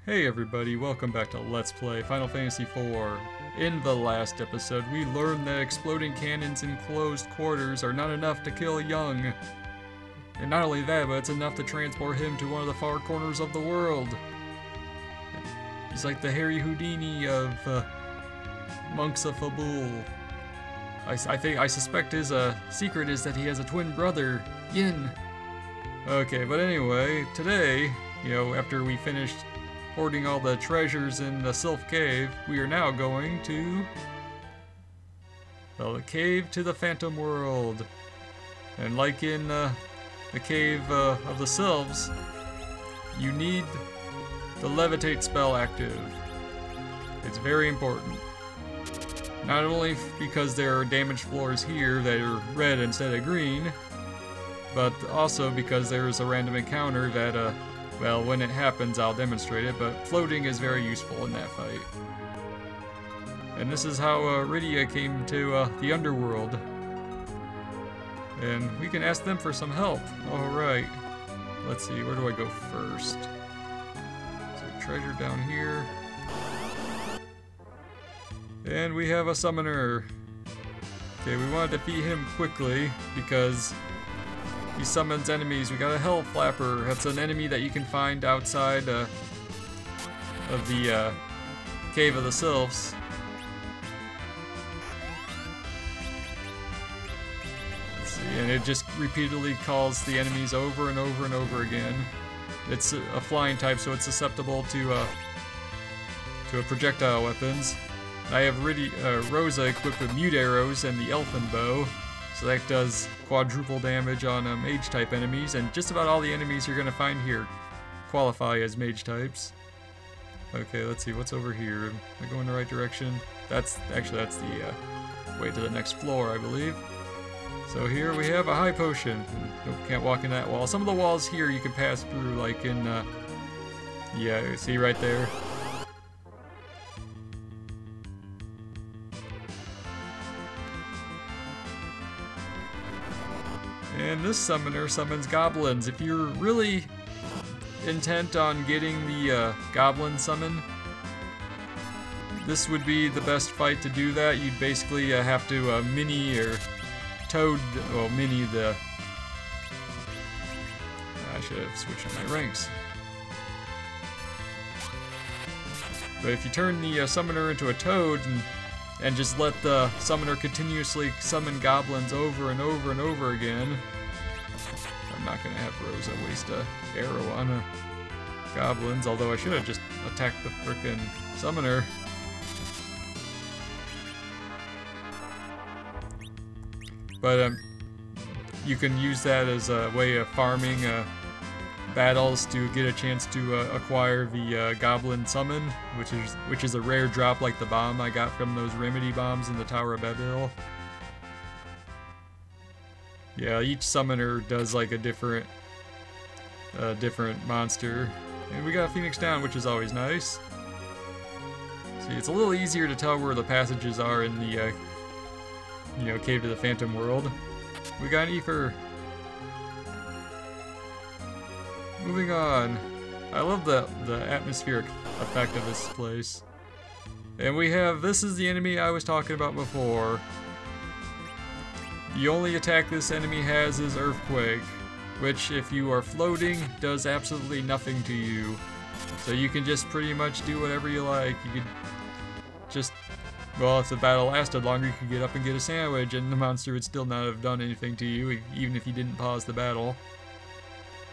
Hey everybody, welcome back to Let's Play Final Fantasy IV. In the last episode, we learned that exploding cannons in closed quarters are not enough to kill Young. And not only that, but it's enough to transport him to one of the far corners of the world. He's like the Harry Houdini of Monks of Fabul. I suspect his secret is that he has a twin brother, Yin. Okay, but anyway, today, after we finished hoarding all the treasures in the Sylph Cave, we are now going to the cave to the Phantom World. And like in the cave of the Sylphs, you need the levitate spell active. It's very important. Not only because there are damaged floors here that are red instead of green, but also because there's a random encounter that well, when it happens, I'll demonstrate it, but floating is very useful in that fight. And this is how Rydia came to the underworld. And we can ask them for some help. Alright. Let's see, where do I go first? Is there treasure down here? And we have a summoner. Okay, we want to defeat him quickly because he summons enemies. We got a Hell Flapper. That's an enemy that you can find outside of the Cave of the Sylphs. Let's see, and it just repeatedly calls the enemies over and over and over again. It's a flying type, so it's susceptible to projectile weapons. I have Rosa equipped with mute arrows and the elfin bow. So that does quadruple damage on mage type enemies, and just about all the enemies you're gonna find here qualify as mage types. Okay, let's see what's over here. Am I going the right direction? That's the way to the next floor, I believe. So here we have a high potion. Nope, can't walk in that wall. Some of the walls here you can pass through, like in yeah, see right there. And this summoner summons goblins. If you're really intent on getting the goblin summon, this would be the best fight to do that. You'd basically have to mini or toad, well, mini the... I should have switched my ranks. But if you turn the summoner into a toad and just let the summoner continuously summon goblins over and over and over again. I'm not gonna have Rosa waste a arrow on goblins, although I should have just attacked the frickin' summoner. But you can use that as a way of farming battles to get a chance to acquire the Goblin Summon, which is a rare drop like the bomb I got from those Remedy bombs in the Tower of Babel. Yeah, each summoner does like a different monster. And we got Phoenix Down, which is always nice. See, it's a little easier to tell where the passages are in the Cave to the Phantom World. We got an Ether. Moving on. I love the atmospheric effect of this place. And we have, this is the enemy I was talking about before. The only attack this enemy has is Earthquake, which if you are floating, does absolutely nothing to you. So you can just pretty much do whatever you like. You could just, well, if the battle lasted longer, you could get up and get a sandwich and the monster would still not have done anything to you, even if you didn't pause the battle.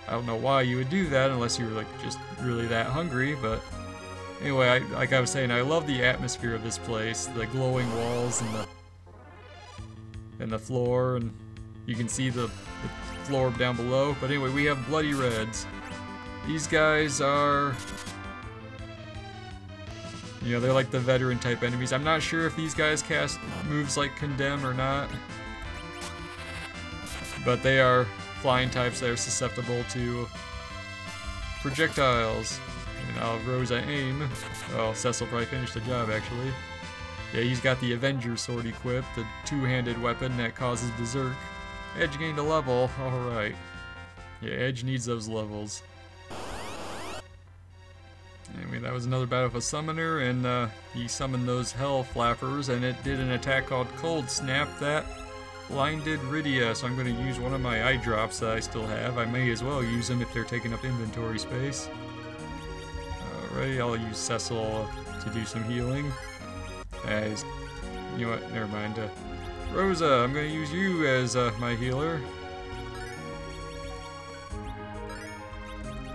I don't know why you would do that unless you were like just really that hungry, but anyway, like I was saying, I love the atmosphere of this place, the glowing walls and the floor, and you can see the floor down below. But anyway, we have Bloody Reds. These guys are, they're like the veteran type enemies. I'm not sure if these guys cast moves like Condemn or not, but they are flying types that are susceptible to projectiles. And I'll Rosa aim. Oh, Cecil probably finished the job actually. Yeah, he's got the Avenger sword equipped, the two-handed weapon that causes berserk. Edge gained a level, alright. Yeah, Edge needs those levels. And we Okay, that was another battle with a summoner, and he summoned those hell flappers, and it did an attack called Cold Snap that blinded Rydia, so I'm going to use one of my eye drops that I still have. I may as well use them if they're taking up inventory space. Alright, I'll use Cecil to do some healing. As, you know what, never mind. Rosa, I'm going to use you as my healer.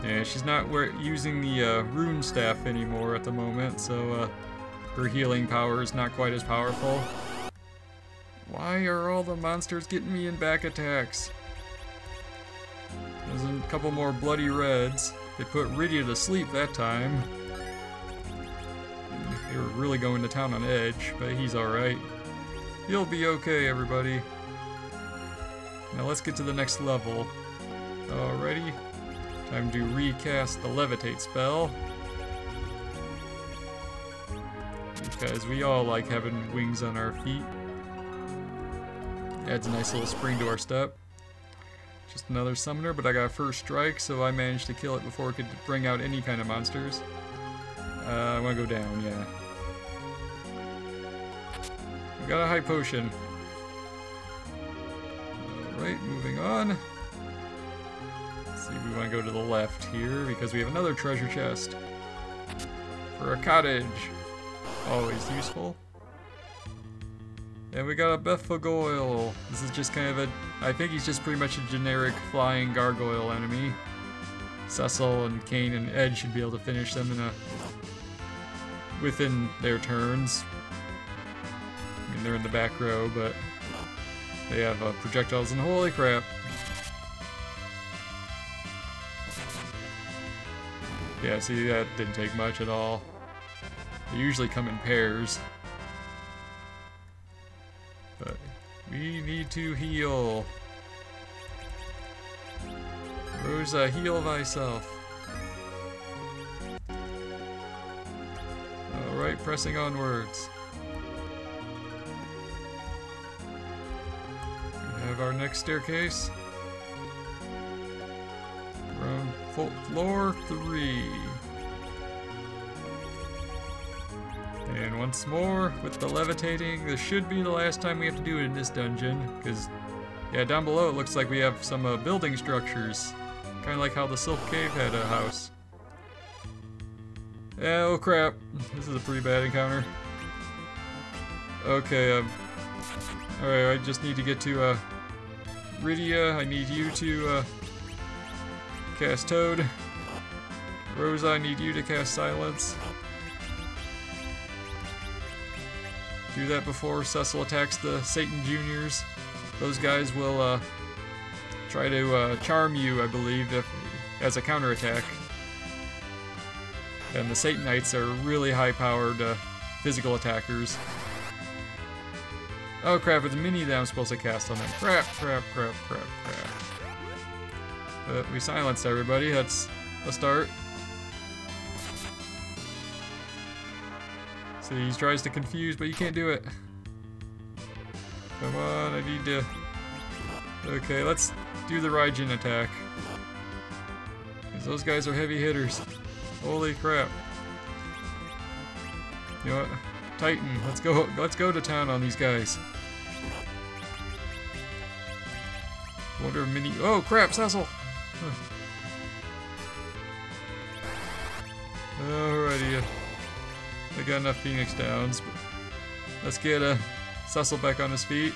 Yeah, she's not using the rune staff anymore at the moment, so her healing power is not quite as powerful. Why are all the monsters getting me in back attacks? There's a couple more bloody reds. They put Rydia to sleep that time. They were really going to town on Edge, but he's alright. He'll be okay, everybody. Now let's get to the next level. Alrighty. Time to recast the Levitate spell. Because we all like having wings on our feet. Adds a nice little spring to our step. Just another summoner, but I got first strike, so I managed to kill it before it could bring out any kind of monsters. I want to go down, yeah. We got a high potion. Alright, moving on. Let's see, we want to go to the left here, because we have another treasure chest. For a cottage. Always useful. And we got a Befagoyle. This is just kind of a... I think he's just pretty much a generic flying gargoyle enemy. Cecil and Kane and Ed should be able to finish them within their turns. I mean, they're in the back row, but they have projectiles, and holy crap. Yeah, see, that didn't take much at all. They usually come in pairs. But we need to heal. Rosa, heal thyself. Alright, pressing onwards. We have our next staircase. We're on floor 3. And once more, with the levitating, this should be the last time we have to do it in this dungeon, because, yeah, down below it looks like we have some building structures. Kind of like how the Silk Cave had a house. Yeah, oh crap. This is a pretty bad encounter. Okay, alright, I just need to get to, Rydia. I need you to, cast Toad. Rosa, I need you to cast Silence. Do that before Cecil attacks the Satan Juniors. Those guys will try to charm you, I believe, as a counterattack. And the Satanites are really high-powered physical attackers. Oh crap, it's a mini that I'm supposed to cast on them. Crap, crap, crap, crap, crap. But we silenced everybody, that's a start. See, he tries to confuse, but you can't do it. Come on, I need to... Okay, let's do the Raijin attack. Because those guys are heavy hitters. Holy crap. You know what? Titan, let's go to town on these guys. Wonder if mini... Oh crap, Cecil! Alrighty. I got enough Phoenix Downs, but let's get Cecil back on his feet.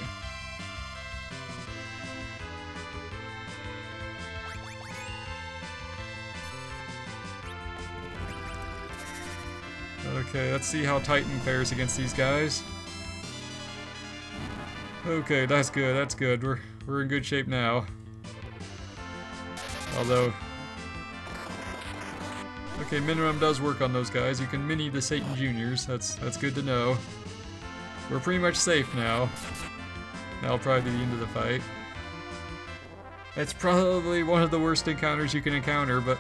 Okay, let's see how Titan fares against these guys. Okay, that's good, that's good. We're in good shape now. Although... Okay, minimum does work on those guys. You can mini the Satan Juniors. That's good to know. We're pretty much safe now. That'll probably be the end of the fight. It's probably one of the worst encounters you can encounter, but...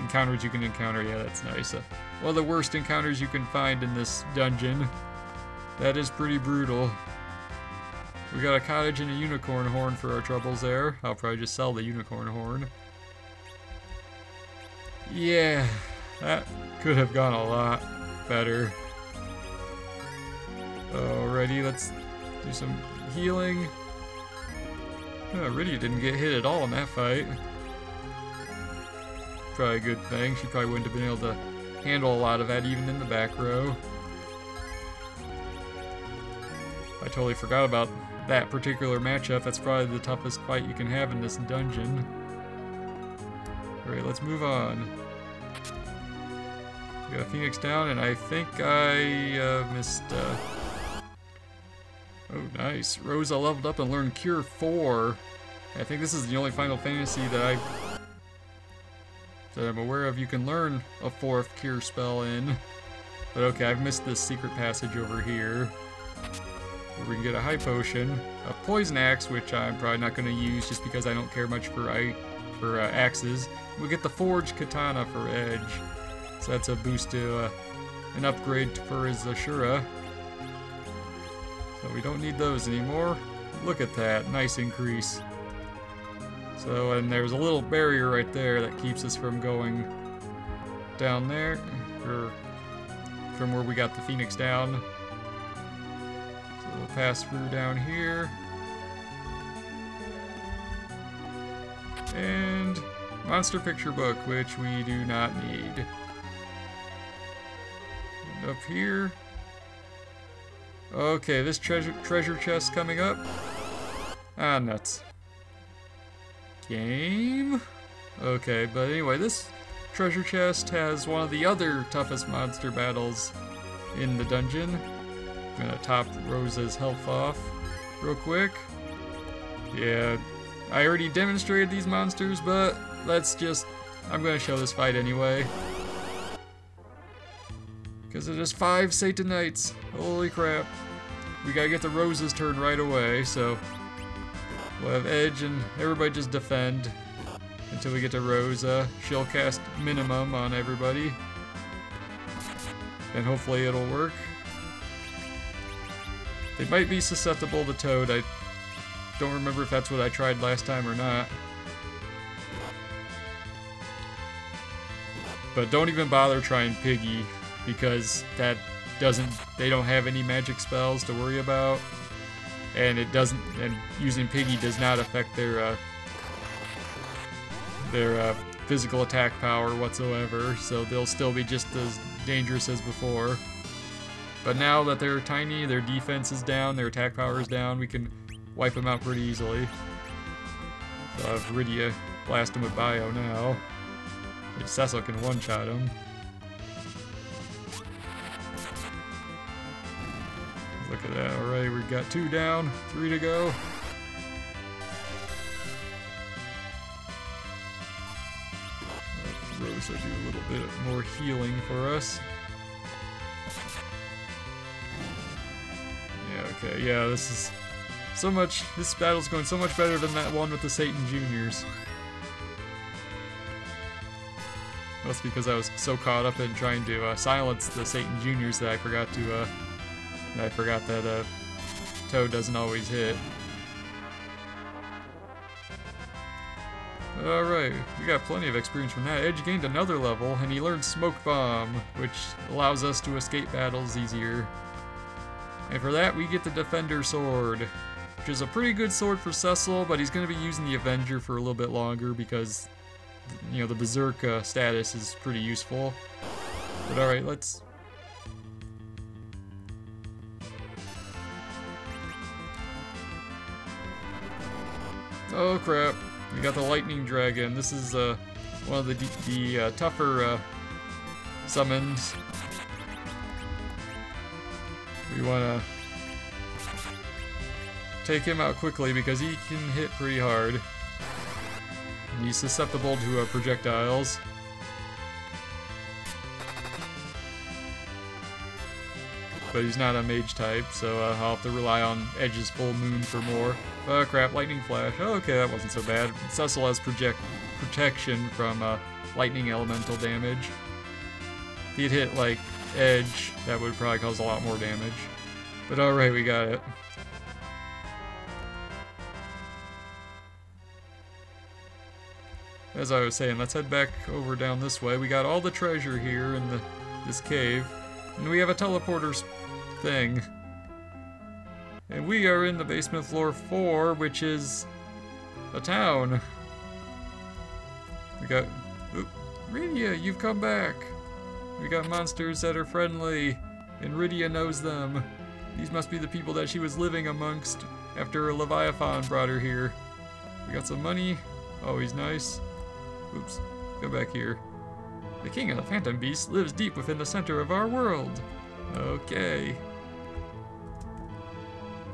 Encounters you can encounter, yeah, that's nice. One of the worst encounters you can find in this dungeon. That is pretty brutal. We got a cottage and a unicorn horn for our troubles there. I'll probably just sell the unicorn horn. Yeah, That could have gone a lot better. Alrighty, let's do some healing. Oh, Rydia didn't get hit at all in that fight. Probably a good thing. She probably wouldn't have been able to handle a lot of that even in the back row. I totally forgot about that particular matchup. That's probably the toughest fight you can have in this dungeon. Alright, let's move on. We got Phoenix down, and I think I missed... Oh, nice. Rosa leveled up and learned Cure 4. I think this is the only Final Fantasy that I'm aware of you can learn a 4th Cure spell in. But okay, I've missed this secret passage over here, where we can get a high potion, a poison axe, which I'm probably not going to use just because I don't care much for axes. We'll get the forged katana for Edge, so that's a boost to an upgrade for his Ashura. So we don't need those anymore. Look at that, nice increase. So, and there's a little barrier right there that keeps us from going down there, or from where we got the Phoenix down. So we'll pass through down here. And monster picture book, which we do not need. And up here. Okay, this treasure chest coming up. Ah, nuts. Game? Okay, but anyway, this treasure chest has one of the other toughest monster battles in the dungeon. I'm gonna top Rosa's health off real quick. Yeah, I already demonstrated these monsters, but I'm gonna show this fight anyway. Because it is 5 Satanites. Holy crap. We gotta get the Rosa's turn right away, so we'll have Edge and everybody just defend until we get to Rosa. She'll cast minimum on everybody, and hopefully it'll work. They might be susceptible to Toad. I don't remember if that's what I tried last time or not. But don't even bother trying Piggy, because they don't have any magic spells to worry about, and using Piggy does not affect their physical attack power whatsoever, so they'll still be just as dangerous as before. But now that they're tiny, their defense is down, their attack power is down, we can wipe them out pretty easily. So I'll have Rydia blast him with Bio now. Cecil can one-shot him. Look at that. Alright, we've got 2 down, 3 to go. Let Rosa do a little bit more healing for us. Yeah, okay, yeah, this battle's going so much better than that one with the Satan Juniors. That's because I was so caught up in trying to silence the Satan Juniors that I forgot that Toad doesn't always hit. Alright, we got plenty of experience from that. Edge gained another level, and he learned Smoke Bomb, which allows us to escape battles easier. And for that, we get the Defender Sword, which is a pretty good sword for Cecil, but he's going to be using the Avenger for a little bit longer because, you know, the Berserk status is pretty useful. But alright, let's... Oh crap, we got the Lightning Dragon. This is one of the tougher summons. We want to take him out quickly because he can hit pretty hard. And he's susceptible to projectiles. But he's not a mage type, so I'll have to rely on Edge's Full Moon for more. Oh crap, Lightning Flash. Oh, okay, that wasn't so bad. Cecil has protection from lightning elemental damage. If he'd hit, like, Edge, that would probably cause a lot more damage. But alright, we got it. as I was saying, let's head back over down this way. We got all the treasure here in this cave. And we have a teleporter thing. And we are in the basement floor 4, which is a town. We got... Oop, Rydia, you've come back. We got monsters that are friendly, and Rydia knows them. These must be the people that she was living amongst after Leviathan brought her here. We got some money. Oh, he's nice. Oops, go back here. The king of the phantom beasts lives deep within the center of our world. Okay.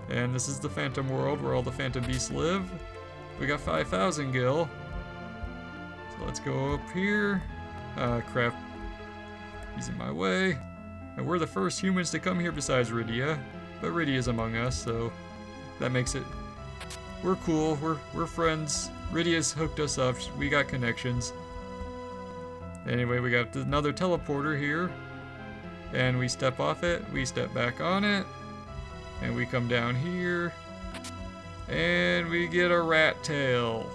And this is the phantom world where all the phantom beasts live. We got 5,000 gil. So let's go up here. Crap. He's in my way. And we're the first humans to come here besides Rydia. But Rydia's among us, so that makes it... We're cool, we're friends. Rydia's hooked us up, we got connections. Anyway, we got another teleporter here. And we step off it, we step back on it. And we come down here. And we get a rat tail.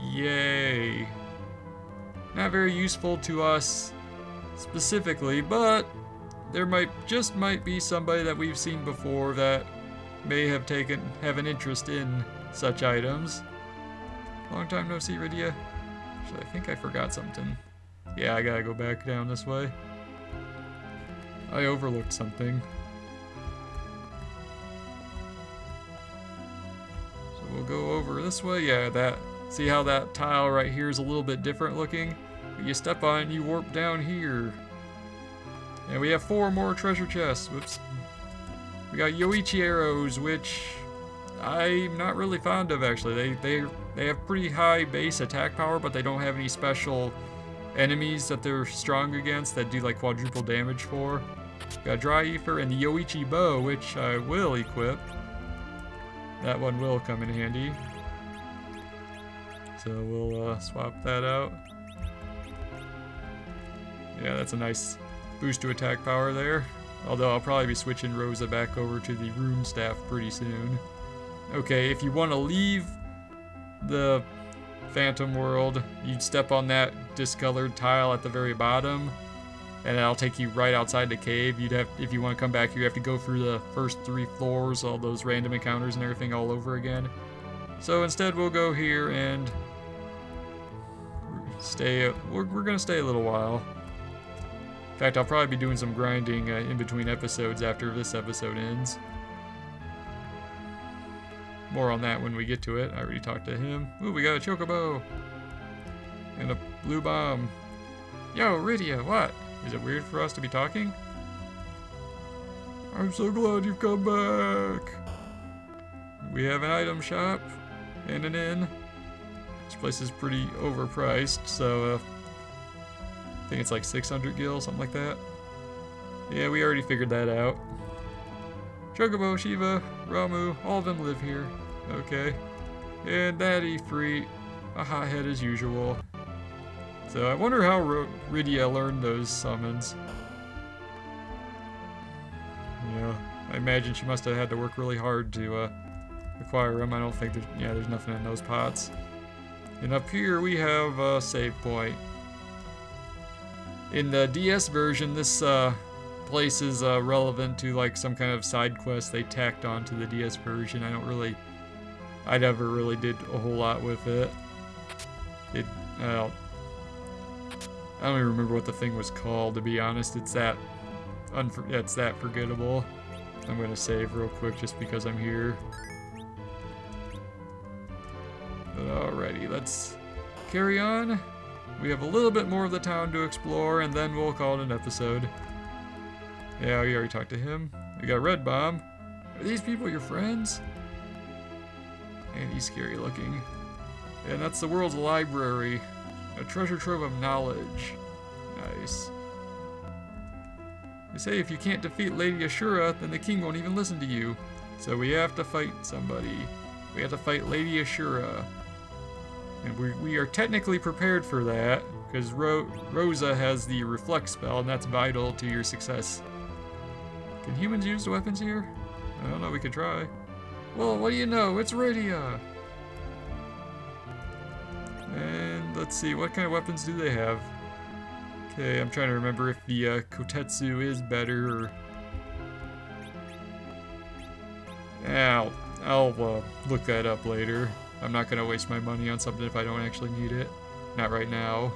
Yay. Not very useful to us specifically, but there might be somebody that we've seen before that may have an interest in such items. Long time no see, Rydia. Actually, I think I forgot something. Yeah, I gotta go back down this way. I overlooked something. So we'll go over this way. Yeah, see how that tile right here is a little bit different looking? But you step on it and you warp down here. And we have 4 more treasure chests. Whoops. We got Yoichi arrows, which I'm not really fond of actually. They have pretty high base attack power, but they don't have any special enemies that they're strong against that do like quadruple damage for. We got Dry Ether and the Yoichi bow, which I will equip. That one will come in handy. So we'll swap that out. Yeah, that's a nice boost to attack power there. Although I'll probably be switching Rosa back over to the rune staff pretty soon. Okay, if you want to leave the phantom world, you'd step on that discolored tile at the very bottom, and that'll take you right outside the cave. If you want to come back, you have to go through the first 3 floors, all those random encounters and everything all over again. So instead we'll go here and we're gonna stay a little while. In fact, I'll probably be doing some grinding in between episodes after this episode ends. More on that when we get to it. I already talked to him. Ooh, we got a chocobo! And a blue bomb. Yo, Rydia, what? Is it weird for us to be talking? I'm so glad you've come back! We have an item shop and an inn. This place is pretty overpriced, so I think it's like 600 gil, something like that. Yeah, we already figured that out. Chocobo, Shiva, Ramu, all of them live here. Okay. And that Ifrit, a hothead as usual. So I wonder how Rydia learned those summons. Yeah, I imagine she must have had to work really hard to acquire them. I don't think there's nothing in those pots. And up here we have a save point. In the DS version, this place is relevant to like some kind of side quest they tacked onto the DS version. I never really did a whole lot with it. I don't even remember what the thing was called, to be honest. It's that forgettable. I'm gonna save real quick just because I'm here. But alrighty, let's carry on. We have a little bit more of the town to explore, and then we'll call it an episode. Yeah, we already talked to him. We got Red Bomb. Are these people your friends? And he's scary looking. And that's the world's library. A treasure trove of knowledge. Nice. They say if you can't defeat Lady Ashura, then the king won't even listen to you. So we have to fight somebody. We have to fight Lady Ashura. And we are technically prepared for that, because Rosa has the reflect spell, and that's vital to your success. Can humans use the weapons here? I don't know, we could try. Well, what do you know? It's Rydia! And let's see, what kind of weapons do they have? Okay, I'm trying to remember if the Kotetsu is better or... Yeah, I'll look that up later. I'm not gonna waste my money on something if I don't actually need it. Not right now.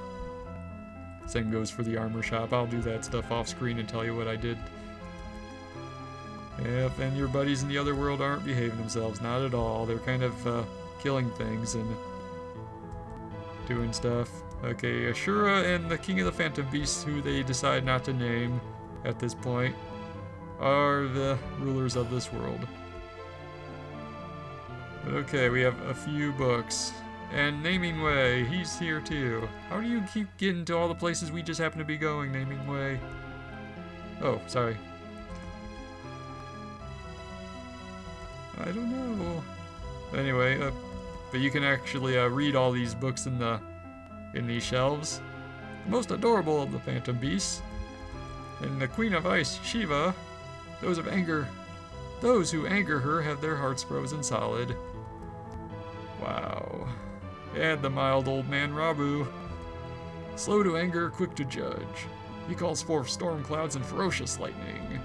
Same goes for the armor shop. I'll do that stuff off screen and tell you what I did. Yep, and your buddies in the other world aren't behaving themselves. Not at all. They're kind of killing things and doing stuff. Okay, Ashura and the King of the Phantom Beasts, who they decide not to name at this point, are the rulers of this world. But okay, we have a few books. And Naming Way, he's here too. How do you keep getting to all the places we just happen to be going, Naming Way? Oh, sorry. I don't know. Anyway, but you can actually read all these books in these shelves. The most adorable of the Phantom Beasts. And the Queen of Ice, Shiva, those who anger her have their hearts frozen solid. Wow. And the mild old man Rabu. Slow to anger, quick to judge. He calls forth storm clouds and ferocious lightning.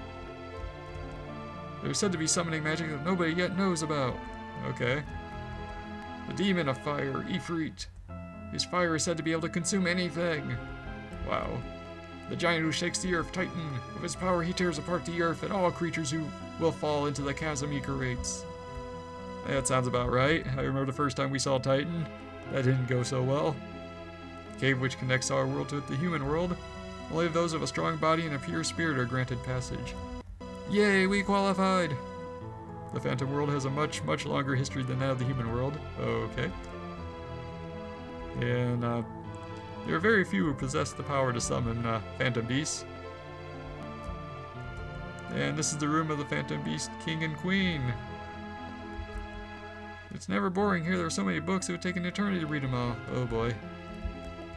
They're said to be summoning magic that nobody yet knows about. Okay. The demon of fire, Ifrit. His fire is said to be able to consume anything. Wow. The giant who shakes the earth, Titan. With his power, he tears apart the earth and all creatures who will fall into the chasm he creates. That sounds about right. I remember the first time we saw Titan. That didn't go so well. The cave which connects our world with the human world. Only those of a strong body and a pure spirit are granted passage. Yay, we qualified! The Phantom World has a much, much longer history than that of the human world. Okay. And, there are very few who possess the power to summon, Phantom Beasts. And this is the room of the Phantom Beast King and Queen. It's never boring here. There are so many books, it would take an eternity to read them all. Oh boy.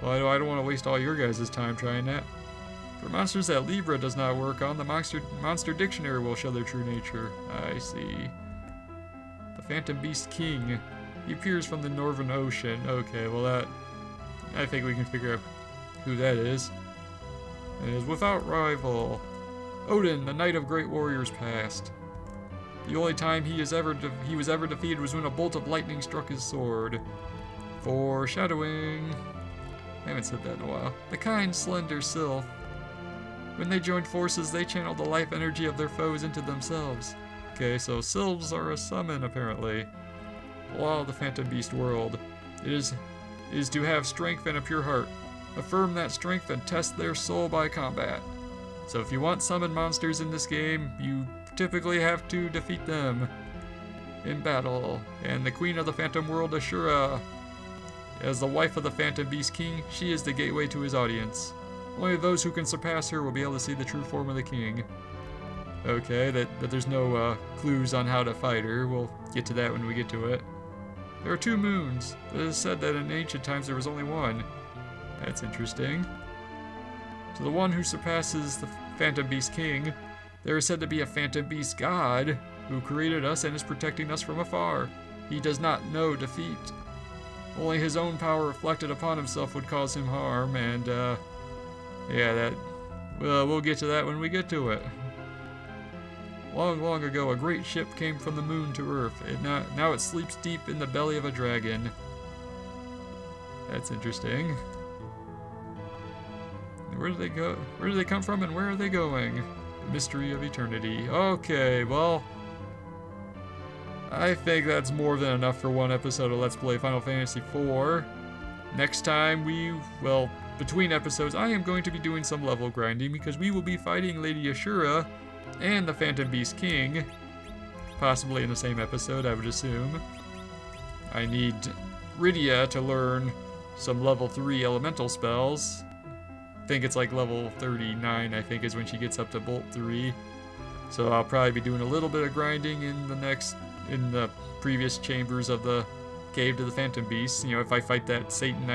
Well, I don't want to waste all your guys' time trying that. For monsters that Libra does not work on, the Monster Dictionary will show their true nature. I see. The Phantom Beast King. He appears from the Northern Ocean. Okay, well I think we can figure out who that is. It is without rival. Odin, the Knight of Great Warriors past. The only time he was ever defeated was when a bolt of lightning struck his sword. Foreshadowing. I haven't said that in a while. The kind, slender sylph. When they joined forces, they channeled the life energy of their foes into themselves. Okay, so sylphs are a summon, apparently. Law of the Phantom Beast world. It is to have strength and a pure heart. Affirm that strength and test their soul by combat. So if you want summon monsters in this game, you typically have to defeat them in battle. And the Queen of the Phantom World, Ashura, as the wife of the Phantom Beast King, she is the gateway to his audience. Only those who can surpass her will be able to see the true form of the king. Okay, that there's no clues on how to fight her. We'll get to that when we get to it. There are 2 moons, but it is said that in ancient times there was only one. That's interesting. To the one who surpasses the Phantom Beast King, there is said to be a Phantom Beast God who created us and is protecting us from afar. He does not know defeat. Only his own power reflected upon himself would cause him harm, and yeah, we'll get to that when we get to it. Long, long ago, a great ship came from the moon to Earth. Now it sleeps deep in the belly of a dragon. That's interesting. Where do they go? Where do they come from and where are they going? The mystery of eternity. Okay, well, I think that's more than enough for one episode of Let's Play Final Fantasy IV. Next time between episodes, I am going to be doing some level grinding because we will be fighting Lady Ashura and the Phantom Beast King. Possibly in the same episode, I would assume. I need Rydia to learn some level 3 elemental spells. I think it's like level 39, I think, is when she gets up to Bolt 3. So I'll probably be doing a little bit of grinding in the previous chambers of the Cave to the Phantom Beast. You know, if I fight that Satan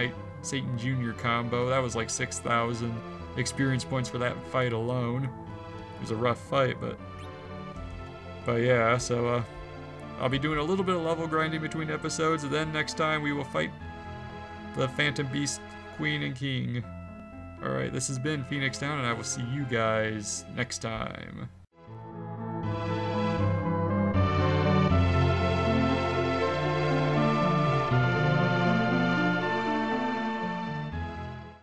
Jr. combo, that was like 6,000 experience points for that fight alone. It was a rough fight, but yeah, so I'll be doing a little bit of level grinding between episodes, and then next time we will fight the Phantom Beast Queen and King. Alright, this has been Phoenix Down, and I will see you guys next time.